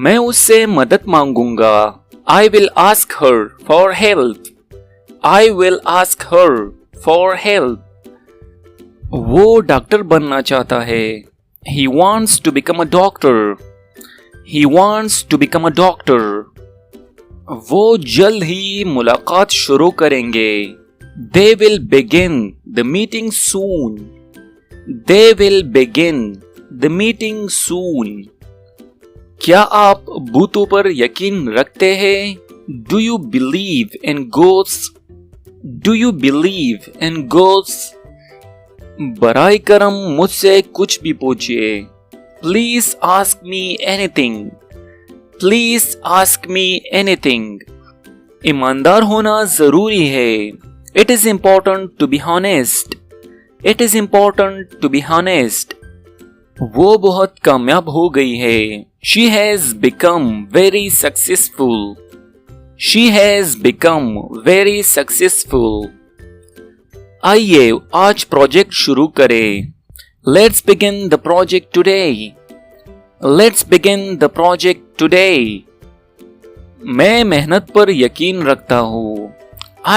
मैं उससे मदद मांगूंगा। I will ask her for help. I will ask her for help. वो डॉक्टर बनना चाहता है। He wants to become a doctor. He wants to become a doctor. वो जल्द ही मुलाकात शुरू करेंगे। They will begin the meeting soon. They will begin the meeting soon. क्या आप भूतों पर यकीन रखते हैं? Do you believe in ghosts? Do you believe in ghosts? बराए करम मुझसे कुछ भी पूछिए। Please ask me anything. Please ask me anything. ईमानदार होना जरूरी है। It is important to be honest. It is important to be honest. वो बहुत कामयाब हो गई है। She has become very successful. She has become very successful. आइए आज प्रोजेक्ट शुरू करें। Let's begin the project today. Let's begin the project today. मैं मेहनत पर यकीन रखता हूँ।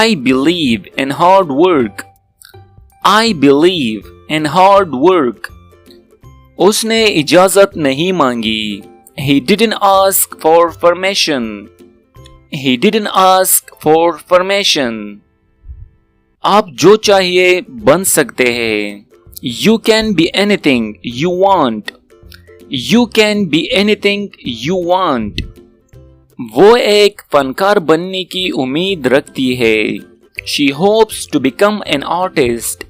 I believe in hard work. I believe in hard work. उसने इजाजत नहीं मांगी। He didn't ask for permission. He didn't ask for permission. आप जो चाहिए बन सकते हैं। You can be anything you want. You can be anything you want. वो एक फनकार बनने की उम्मीद रखती है। She hopes to become an artist.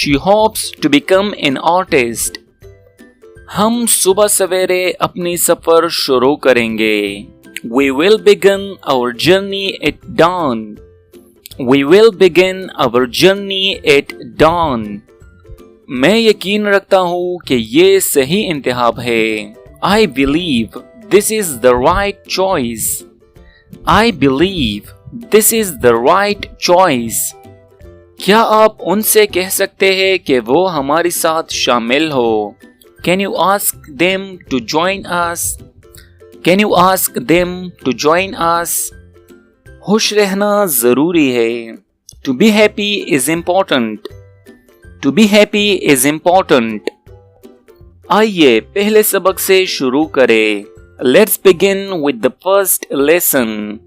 She hopes to become an artist. हम सुबह सवेरे अपनी सफर शुरू करेंगे। We will begin our journey at dawn. We will begin our journey at dawn. मैं यकीन रखता हूँ कि ये सही इंतखाब है। I believe this is the right choice. I believe this is the right choice. क्या आप उनसे कह सकते हैं कि वो हमारे साथ शामिल हो? Can you ask them to join us? Can you ask them to join us? खुश रहना जरूरी है। To be happy is important. To be happy is important. आइए पहले सबक से शुरू करें। Let's begin with the first lesson.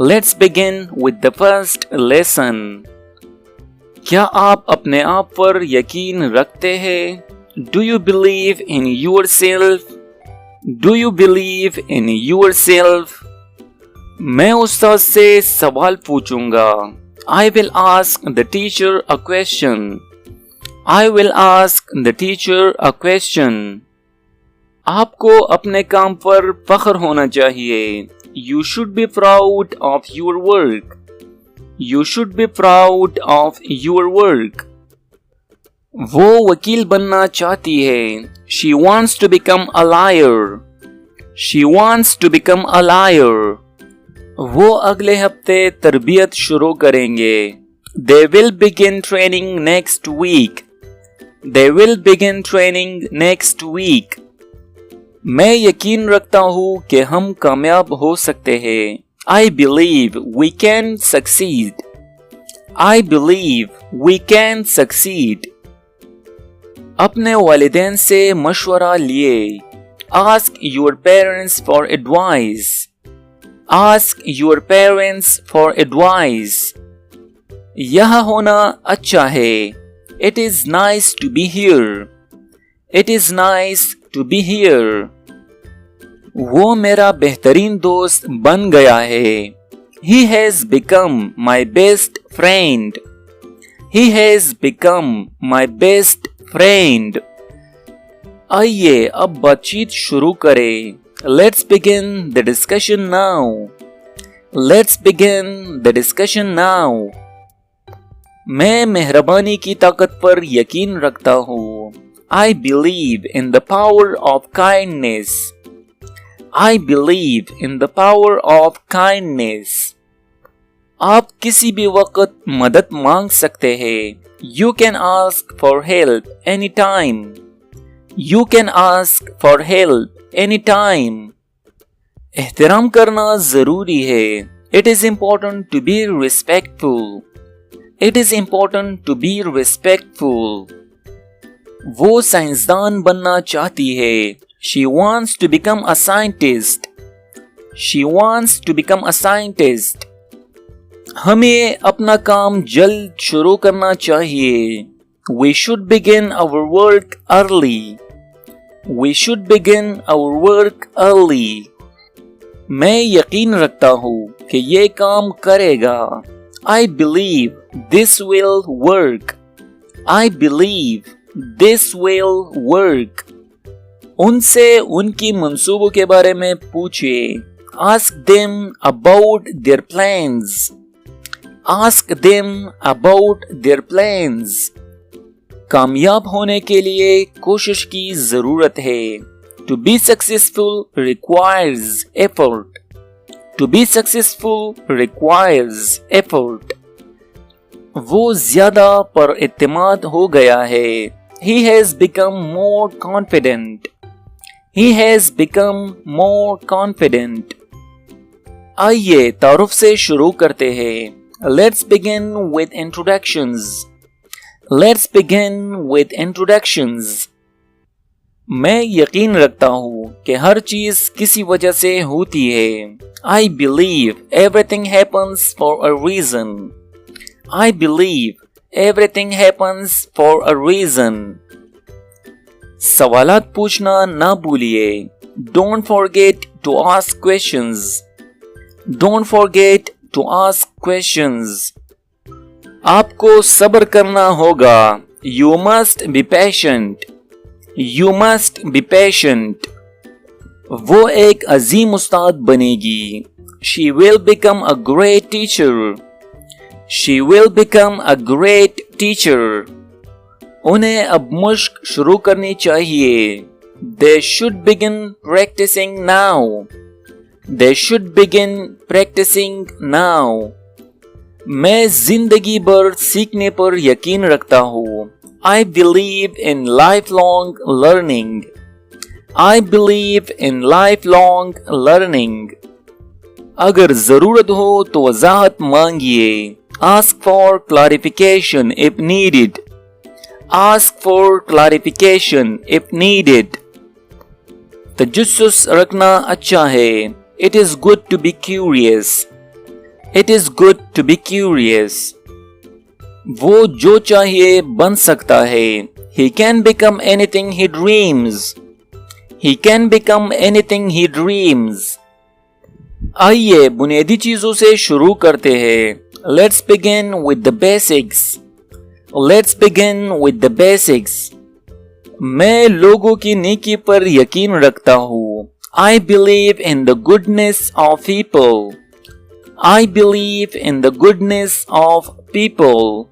Let's begin with the first lesson. क्या आप अपने आप पर यकीन रखते हैं? Do you believe in yourself? Do you believe in yourself? मैं उस्ताद से सवाल पूछूंगा। I will ask the teacher a question. I will ask the teacher a question. आपको अपने काम पर फख्र होना चाहिए। You should be proud of your work. You should be proud of your work. वो वकील बनना चाहती है। She wants to become a lawyer. She wants to become a lawyer. वो अगले हफ्ते तरबियत शुरू करेंगे। They will begin training next week. They will begin training next week. मैं यकीन रखता हूँ कि हम कामयाब हो सकते हैं। I believe we can succeed. I believe we can succeed. अपने वालिदैन से मशवरा लिए। Ask your parents for advice. Ask your parents for advice. यह होना अच्छा है। It is nice to be here. It is nice to be here. वो मेरा बेहतरीन दोस्त बन गया है। He has become my best friend. He has become my best friend. आइए अब बातचीत शुरू करें। Let's begin the discussion now. Let's begin the discussion now. मैं मेहरबानी की ताकत पर यकीन रखता हूँ। I believe in the power of kindness. I believe in the power of kindness. आप किसी भी वक्त मदद मांग सकते हैं। You can ask for help anytime. You can ask for help anytime. एहतराम करना जरूरी है। It is important to be respectful. It is important to be respectful. वो साइंसदान बनना चाहती है। She wants to become a scientist. She wants to become a scientist. हमें अपना काम जल्द शुरू करना चाहिए। We should begin our work early. We should begin our work early. मैं यकीन रखता हूँ कि ये काम करेगा। I believe this will work. I believe this will work. उनसे उनकी मंसूबों के बारे में पूछिए। Ask them about their plans. Ask them about their plans. कामयाब होने के लिए कोशिश की जरूरत है। To be successful requires effort. To be successful requires effort. वो ज्यादा पर इत्तेमाद हो गया है। He has become more confident. He has become more confident. आइए तारुफ से शुरू करते हैं। Let's begin with introductions. Let's begin with introductions. मैं यकीन रखता हूँ कि हर चीज किसी वजह से होती है। I believe everything happens for a reason. I believe everything happens for a reason. सवालात पूछना ना भूलिए। Don't forget to ask questions. Don't forget to ask questions. आपको सब्र करना होगा। You must be patient. You must be patient. वो एक अजीम उस्ताद बनेगी। She will become a great teacher. She will become a great teacher. उन्हें अब मश्क शुरू करनी चाहिए। They should begin practicing now. They should begin practicing now. मैं जिंदगी भर सीखने पर यकीन रखता हूँ। I believe in lifelong learning. I believe in lifelong learning. अगर जरूरत हो तो वजाहत मांगिए। Ask for clarification if needed. Ask for clarification if needed. तजस्सुस रखना अच्छा है। It is good to be curious. It is good to be curious. वो जो चाहिए बन सकता है। He can become anything he dreams. He can become anything he dreams. आइए बुनियादी चीजों से शुरू करते हैं। Let's begin with the basics. Let's begin with the basics. मैं लोगों की नेकी पर यकीन रखता हूँ। I believe in the goodness of people. I believe in the goodness of people.